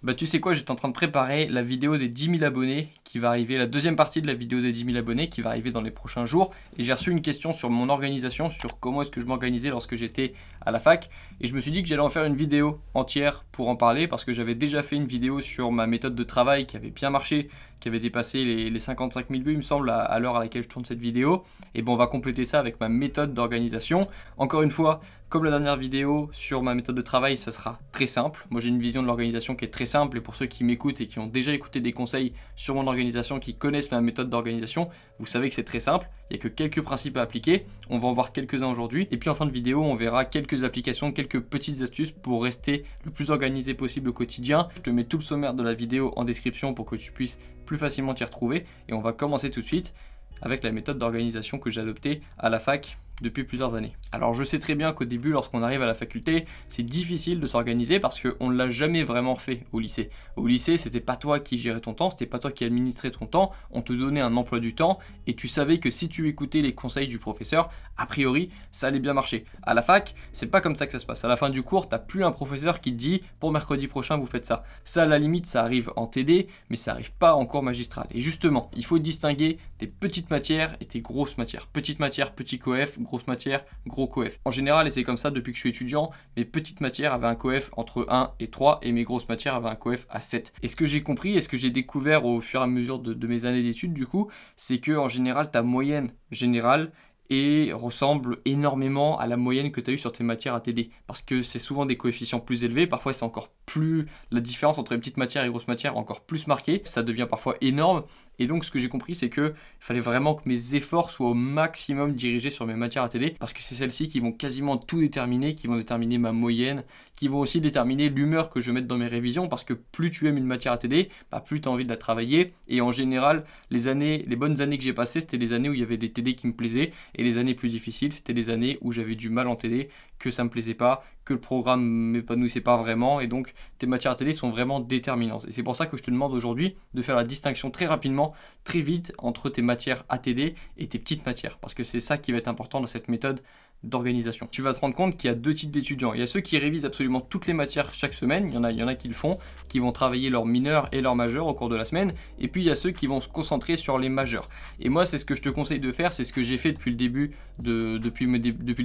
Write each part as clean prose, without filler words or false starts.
Bah tu sais quoi, j'étais en train de préparer la vidéo des 10 000 abonnés qui va arriver, la deuxième partie de la vidéo des 10 000 abonnés qui va arriver dans les prochains jours. Et j'ai reçu une question sur mon organisation, sur comment est-ce que je m'organisais lorsque j'étais à la fac. Et je me suis dit que j'allais en faire une vidéo entière pour en parler parce que j'avais déjà fait une vidéo sur ma méthode de travail qui avait bien marché, qui avait dépassé les 55 000 vues il me semble à l'heure à laquelle je tourne cette vidéo. Et bon, on va compléter ça avec ma méthode d'organisation. Encore une fois, comme la dernière vidéo sur ma méthode de travail, ça sera très simple. Moi j'ai une vision de l'organisation qui est très simple et pour ceux qui m'écoutent et qui ont déjà écouté des conseils sur mon organisation, qui connaissent ma méthode d'organisation, vous savez que c'est très simple. Il n'y a que quelques principes à appliquer. On va en voir quelques-uns aujourd'hui. Et puis en fin de vidéo, on verra quelques applications, quelques petites astuces pour rester le plus organisé possible au quotidien. Je te mets tout le sommaire de la vidéo en description pour que tu puisses plus facilement t'y retrouver. Et on va commencer tout de suite avec la méthode d'organisation que j'ai adoptée à la fac depuis plusieurs années. Alors je sais très bien qu'au début, lorsqu'on arrive à la faculté, c'est difficile de s'organiser parce qu'on ne l'a jamais vraiment fait au lycée. Au lycée, c'était pas toi qui gérais ton temps, c'était pas toi qui administrais ton temps, on te donnait un emploi du temps et tu savais que si tu écoutais les conseils du professeur, a priori, ça allait bien marcher. À la fac, c'est pas comme ça que ça se passe. À la fin du cours, t'as plus un professeur qui te dit pour mercredi prochain, vous faites ça. Ça, à la limite, ça arrive en TD, mais ça arrive pas en cours magistral. Et justement, il faut distinguer tes petites matières et tes grosses matières. Petites matières, petit coef, grosse matière, gros coef. En général, et c'est comme ça depuis que je suis étudiant, mes petites matières avaient un coef entre 1 et 3 et mes grosses matières avaient un coef à 7. Et ce que j'ai compris et ce que j'ai découvert au fur et à mesure de mes années d'études, du coup, c'est que en général, ta moyenne générale et ressemble énormément à la moyenne que tu as eue sur tes matières ATD. Parce que c'est souvent des coefficients plus élevés, parfois c'est encore plus, la différence entre les petites matières et les grosses matières encore plus marquée, ça devient parfois énorme. Et donc ce que j'ai compris, c'est que il fallait vraiment que mes efforts soient au maximum dirigés sur mes matières ATD, parce que c'est celles-ci qui vont quasiment tout déterminer, qui vont déterminer ma moyenne, qui vont aussi déterminer l'humeur que je vais mettre dans mes révisions, parce que plus tu aimes une matière ATD, plus tu as envie de la travailler. Et en général, les bonnes années que j'ai passées, c'était les années où il y avait des TD qui me plaisaient, et les années plus difficiles, c'était les années où j'avais du mal en TD, que ça me plaisait pas, que le programme m'épanouissait pas vraiment, et donc tes matières TD sont vraiment déterminantes. Et c'est pour ça que je te demande aujourd'hui de faire la distinction très rapidement, très vite, entre tes matières ATD et tes petites matières, parce que c'est ça qui va être important dans cette méthode d'organisation. Tu vas te rendre compte qu'il y a deux types d'étudiants. Il y a ceux qui révisent absolument toutes les matières chaque semaine, il y en a qui le font, qui vont travailler leurs mineurs et leurs majeurs au cours de la semaine, et puis il y a ceux qui vont se concentrer sur les majeurs. Et moi, c'est ce que je te conseille de faire, c'est ce que j'ai fait depuis le début depuis le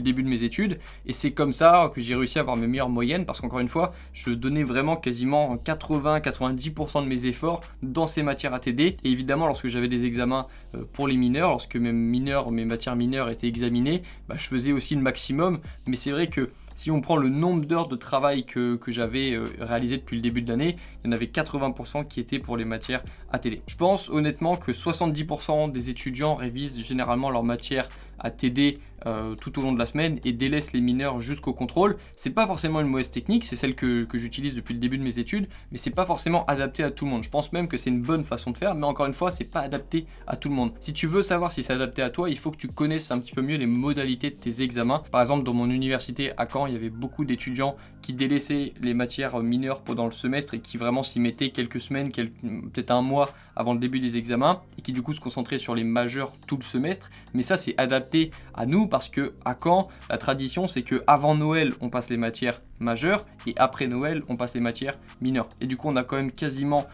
début de mes études, et c'est comme ça que j'ai réussi à avoir mes meilleures moyennes, parce qu'encore une fois, je donnais vraiment quasiment 80-90% de mes efforts dans ces matières ATD, et évidemment, lorsque j'avais des examens pour les mineurs, lorsque mes matières mineures étaient examinées, je faisais aussi le maximum, mais c'est vrai que si on prend le nombre d'heures de travail que j'avais réalisé depuis le début de l'année, il y en avait 80% qui étaient pour les matières ATD. Je pense honnêtement que 70% des étudiants révisent généralement leurs matières ATD tout au long de la semaine et délaissent les mineurs jusqu'au contrôle. C'est pas forcément une mauvaise technique, c'est celle que j'utilise depuis le début de mes études, mais c'est pas forcément adapté à tout le monde. Je pense même que c'est une bonne façon de faire, mais encore une fois, c'est pas adapté à tout le monde. Si tu veux savoir si c'est adapté à toi, il faut que tu connaisses un petit peu mieux les modalités de tes examens. Par exemple, dans mon université à Caen, il y avait beaucoup d'étudiants qui délaissaient les matières mineures pendant le semestre et qui vraiment s'y mettaient quelques semaines, peut-être un mois avant le début des examens, et qui du coup se concentraient sur les majeurs tout le semestre. Mais ça, c'est adapté à nous parce que à Caen, la tradition, c'est que avant Noël, on passe les matières majeures et après Noël, on passe les matières mineures. Et du coup, on a quand même quasiment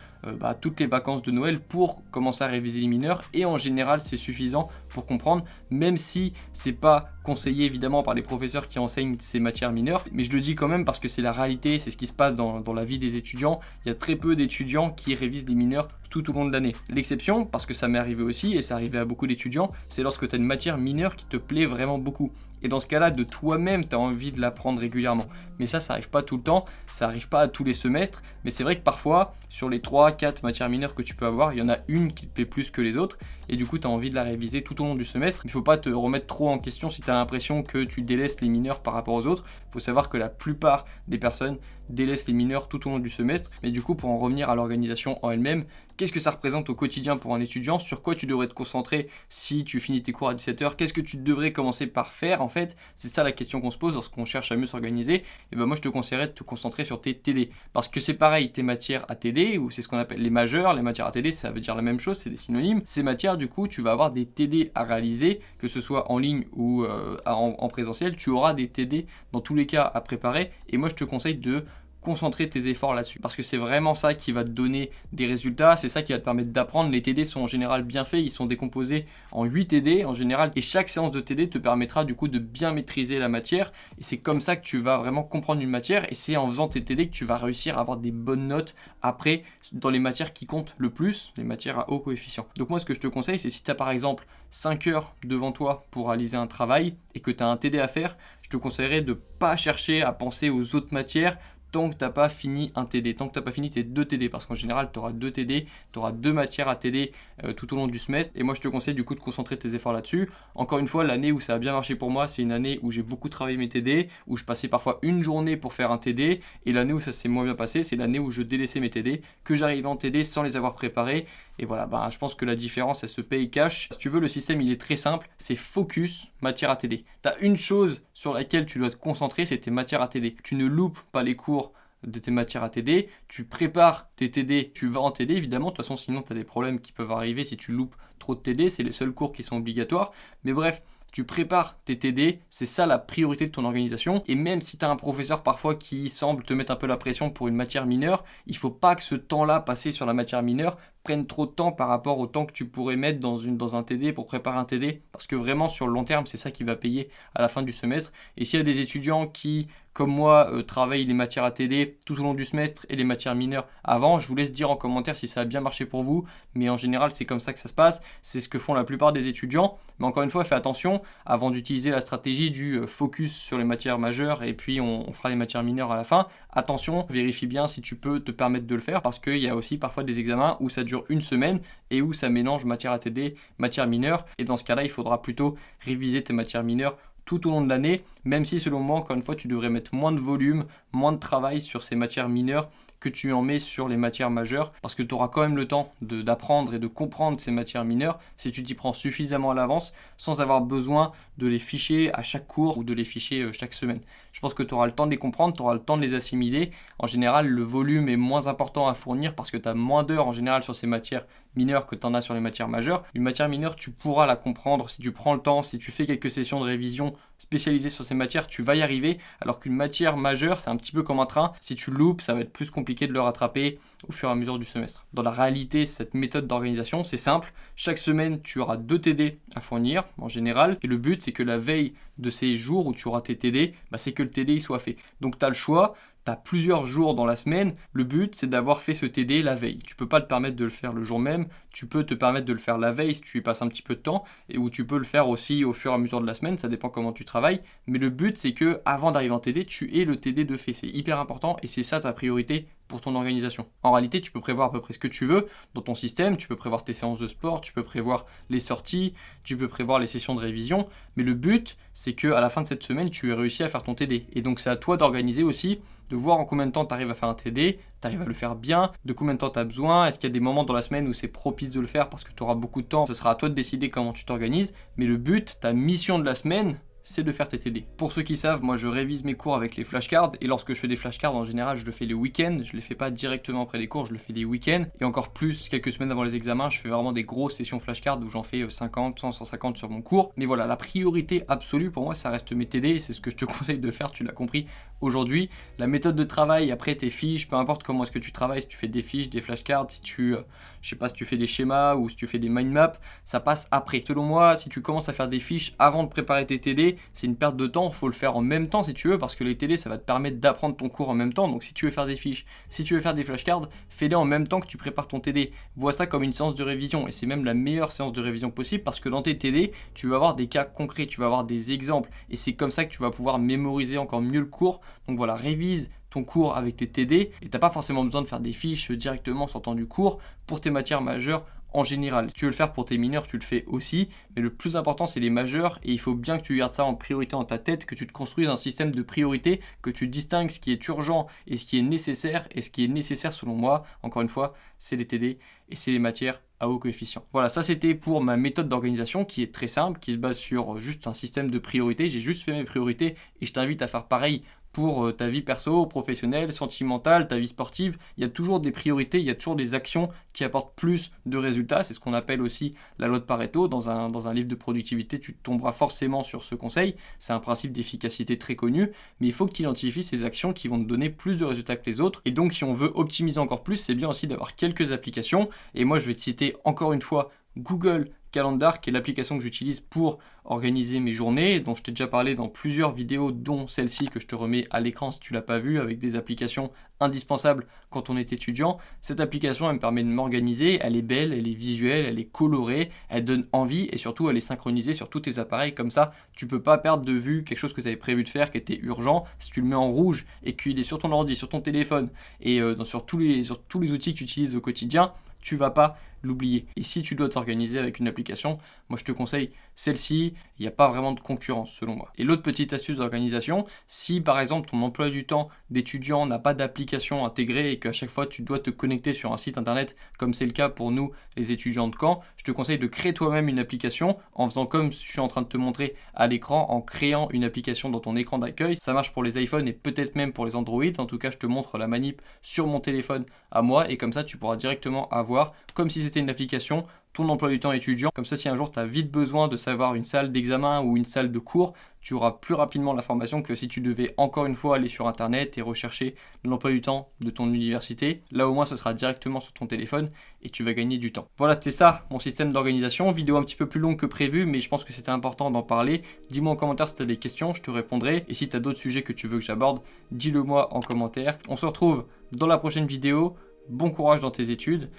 toutes les vacances de Noël pour commencer à réviser les mineurs, et en général, c'est suffisant pour comprendre, même si c'est pas conseillé évidemment par les professeurs qui enseignent ces matières mineures, mais je le dis quand même parce que c'est la réalité, c'est ce qui se passe dans la vie des étudiants. Il y a très peu d'étudiants qui révisent les mineurs tout au long de l'année. L'exception, parce que ça m'est arrivé aussi et ça arrivait à beaucoup d'étudiants, c'est lorsque tu as une matière mineure qui te plaît vraiment beaucoup. Et dans ce cas-là, de toi-même, tu as envie de l'apprendre régulièrement. Mais ça n'arrive pas tout le temps, ça n'arrive pas à tous les semestres, mais c'est vrai que parfois, sur les 3-4 matières mineures que tu peux avoir, il y en a une qui te plaît plus que les autres, et du coup, tu as envie de la réviser tout au long du semestre. Il ne faut pas te remettre trop en question si tu as l'impression que tu délaisses les mineurs par rapport aux autres. Il faut savoir que la plupart des personnes délaissent les mineurs tout au long du semestre, mais du coup, pour en revenir à l'organisation en elle-même, qu'est-ce que ça représente au quotidien pour un étudiant? Sur quoi tu devrais te concentrer si tu finis tes cours à 17h? Qu'est-ce que tu devrais commencer par faire en fait? C'est ça la question qu'on se pose lorsqu'on cherche à mieux s'organiser. Et moi je te conseillerais de te concentrer sur tes TD. Parce que c'est pareil, tes matières ATD, ou c'est ce qu'on appelle les majeurs, les matières ATD ça veut dire la même chose, c'est des synonymes. Ces matières du coup tu vas avoir des TD à réaliser, que ce soit en ligne ou en présentiel, tu auras des TD dans tous les cas à préparer. Et moi je te conseille de concentrer tes efforts là-dessus. Parce que c'est vraiment ça qui va te donner des résultats, c'est ça qui va te permettre d'apprendre. Les TD sont en général bien faits, ils sont décomposés en 8 TD en général, et chaque séance de TD te permettra du coup de bien maîtriser la matière, et c'est comme ça que tu vas vraiment comprendre une matière, et c'est en faisant tes TD que tu vas réussir à avoir des bonnes notes après dans les matières qui comptent le plus, les matières à haut coefficient. Donc moi ce que je te conseille, c'est si tu as par exemple 5 heures devant toi pour réaliser un travail et que tu as un TD à faire, je te conseillerais de ne pas chercher à penser aux autres matières tant que tu n'as pas fini un TD, tant que tu n'as pas fini tes 2 TD, parce qu'en général, tu auras 2 TD, tu auras 2 matières à TD tout au long du semestre, et moi je te conseille du coup de concentrer tes efforts là-dessus. Encore une fois, l'année où ça a bien marché pour moi, c'est une année où j'ai beaucoup travaillé mes TD, où je passais parfois une journée pour faire un TD, et l'année où ça s'est moins bien passé, c'est l'année où je délaissais mes TD, que j'arrivais en TD sans les avoir préparés, et voilà, je pense que la différence, elle se paye cash. Si tu veux, le système, il est très simple, c'est focus, matière à TD. Tu as une chose sur laquelle tu dois te concentrer, c'est tes matières à TD. Tu ne loupes pas les cours de tes matières à TD, tu prépares tes TD, tu vas en TD évidemment, de toute façon sinon tu as des problèmes qui peuvent arriver si tu loupes trop de TD, c'est les seuls cours qui sont obligatoires, mais bref, tu prépares tes TD, c'est ça la priorité de ton organisation, et même si tu as un professeur parfois qui semble te mettre un peu la pression pour une matière mineure, il ne faut pas que ce temps-là passé sur la matière mineure prenne trop de temps par rapport au temps que tu pourrais mettre dans un TD pour préparer un TD, parce que vraiment sur le long terme, c'est ça qui va payer à la fin du semestre. Et s'il y a des étudiants qui, comme moi, travaillent les matières à TD tout au long du semestre et les matières mineures avant, je vous laisse dire en commentaire si ça a bien marché pour vous, mais en général, c'est comme ça que ça se passe, c'est ce que font la plupart des étudiants, mais encore une fois, fais attention, avant d'utiliser la stratégie du focus sur les matières majeures et puis on fera les matières mineures à la fin, attention, vérifie bien si tu peux te permettre de le faire, parce qu'il y a aussi parfois des examens où ça dure une semaine et où ça mélange matière à TD, matière mineure, et dans ce cas-là, il faudra plutôt réviser tes matières mineures tout au long de l'année, même si selon moi, encore une fois, tu devrais mettre moins de volume, moins de travail sur ces matières mineures que tu en mets sur les matières majeures, parce que tu auras quand même le temps d'apprendre et de comprendre ces matières mineures si tu t'y prends suffisamment à l'avance, sans avoir besoin de les ficher à chaque cours ou de les ficher chaque semaine. Je pense que tu auras le temps de les comprendre, tu auras le temps de les assimiler. En général, le volume est moins important à fournir parce que tu as moins d'heures en général sur ces matières mineures que tu en as sur les matières majeures. Une matière mineure, tu pourras la comprendre si tu prends le temps, si tu fais quelques sessions de révision spécialisées sur ces matières, tu vas y arriver, alors qu'une matière majeure, c'est un petit peu comme un train. Si tu loupes, ça va être plus compliqué de le rattraper au fur et à mesure du semestre. Dans la réalité, cette méthode d'organisation, c'est simple. Chaque semaine, tu auras 2 TD à fournir en général, et le but, c'est que la veille de ces jours où tu auras tes TD, c'est que le TD il soit fait. Donc tu as le choix. Tu as plusieurs jours dans la semaine, le but c'est d'avoir fait ce TD la veille. Tu peux pas te permettre de le faire le jour même, tu peux te permettre de le faire la veille si tu y passes un petit peu de temps, et où tu peux le faire aussi au fur et à mesure de la semaine, ça dépend comment tu travailles, mais le but c'est que avant d'arriver en TD, tu aies le TD de fait, c'est hyper important et c'est ça ta priorité pour ton organisation. En réalité, tu peux prévoir à peu près ce que tu veux dans ton système, tu peux prévoir tes séances de sport, tu peux prévoir les sorties, tu peux prévoir les sessions de révision, mais le but, c'est qu'à la fin de cette semaine, tu aies réussi à faire ton TD. Et donc, c'est à toi d'organiser aussi, de voir en combien de temps tu arrives à faire un TD, tu arrives à le faire bien, de combien de temps tu as besoin, est-ce qu'il y a des moments dans la semaine où c'est propice de le faire parce que tu auras beaucoup de temps, ce sera à toi de décider comment tu t'organises, mais le but, ta mission de la semaine, c'est de faire tes TD. Pour ceux qui savent, moi je révise mes cours avec les flashcards, et lorsque je fais des flashcards en général je le fais les week-ends, je les fais pas directement après les cours, je le fais les week-ends, et encore plus quelques semaines avant les examens, je fais vraiment des grosses sessions flashcards où j'en fais 50, 100, 150 sur mon cours. Mais voilà, la priorité absolue pour moi ça reste mes TD, et c'est ce que je te conseille de faire, tu l'as compris aujourd'hui. La méthode de travail, après tes fiches, peu importe comment est-ce que tu travailles, si tu fais des fiches, des flashcards, si tu, je sais pas, si tu fais des schémas ou si tu fais des mind maps, ça passe après. Selon moi, si tu commences à faire des fiches avant de préparer tes TD, c'est une perte de temps, il faut le faire en même temps si tu veux, parce que les TD ça va te permettre d'apprendre ton cours en même temps. Donc si tu veux faire des fiches, si tu veux faire des flashcards, fais-les en même temps que tu prépares ton TD. Vois ça comme une séance de révision, et c'est même la meilleure séance de révision possible, parce que dans tes TD, tu vas avoir des cas concrets, tu vas avoir des exemples, et c'est comme ça que tu vas pouvoir mémoriser encore mieux le cours. Donc voilà, révise ton cours avec tes TD, et t'as pas forcément besoin de faire des fiches directement en sortant du cours pour tes matières majeures. En général, si tu veux le faire pour tes mineurs, tu le fais aussi, mais le plus important c'est les majeurs, et il faut bien que tu gardes ça en priorité dans ta tête, que tu te construises un système de priorité, que tu distingues ce qui est urgent et ce qui est nécessaire, et ce qui est nécessaire selon moi, encore une fois, c'est les TD et c'est les matières à haut coefficient. Voilà, ça c'était pour ma méthode d'organisation qui est très simple, qui se base sur juste un système de priorité. J'ai juste fait mes priorités et je t'invite à faire pareil pour ta vie perso, professionnelle, sentimentale, ta vie sportive. Il y a toujours des priorités, il y a toujours des actions qui apportent plus de résultats. C'est ce qu'on appelle aussi la loi de Pareto. Dans un livre de productivité, tu tomberas forcément sur ce conseil. C'est un principe d'efficacité très connu, mais il faut que tu identifies ces actions qui vont te donner plus de résultats que les autres. Et donc, si on veut optimiser encore plus, c'est bien aussi d'avoir quelques applications. Et moi, je vais te citer encore une fois Google Calendar, qui est l'application que j'utilise pour organiser mes journées, dont je t'ai déjà parlé dans plusieurs vidéos, dont celle-ci que je te remets à l'écran si tu ne l'as pas vue, avec des applications indispensables quand on est étudiant. Cette application, elle me permet de m'organiser, elle est belle, elle est visuelle, elle est colorée, elle donne envie et surtout elle est synchronisée sur tous tes appareils. Comme ça, tu ne peux pas perdre de vue quelque chose que tu avais prévu de faire, qui était urgent. Si tu le mets en rouge et qu'il est sur ton ordi, sur ton téléphone et sur tous les outils que tu utilises au quotidien, tu vas pas l'oublier. Et si tu dois t'organiser avec une application, moi je te conseille celle-ci, il n'y a pas vraiment de concurrence selon moi. Et l'autre petite astuce d'organisation, si par exemple ton emploi du temps d'étudiant n'a pas d'application intégrée et qu'à chaque fois tu dois te connecter sur un site internet, comme c'est le cas pour nous les étudiants de Caen, je te conseille de créer toi-même une application en faisant comme je suis en train de te montrer à l'écran, en créant une application dans ton écran d'accueil. Ça marche pour les iPhones et peut-être même pour les Android. En tout cas, je te montre la manip sur mon téléphone à moi et comme ça tu pourras directement avoir, comme si c'était une application, ton emploi du temps étudiant. Comme ça, si un jour tu as vite besoin de savoir une salle d'examen ou une salle de cours, tu auras plus rapidement l'information que si tu devais encore une fois aller sur internet et rechercher l'emploi du temps de ton université. Là au moins ce sera directement sur ton téléphone et tu vas gagner du temps. Voilà, c'était ça mon système d'organisation. Vidéo un petit peu plus longue que prévu, mais je pense que c'était important d'en parler. Dis-moi en commentaire si tu as des questions, je te répondrai. Et si tu as d'autres sujets que tu veux que j'aborde, dis-le moi en commentaire. On se retrouve dans la prochaine vidéo. Bon courage dans tes études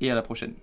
et à la prochaine.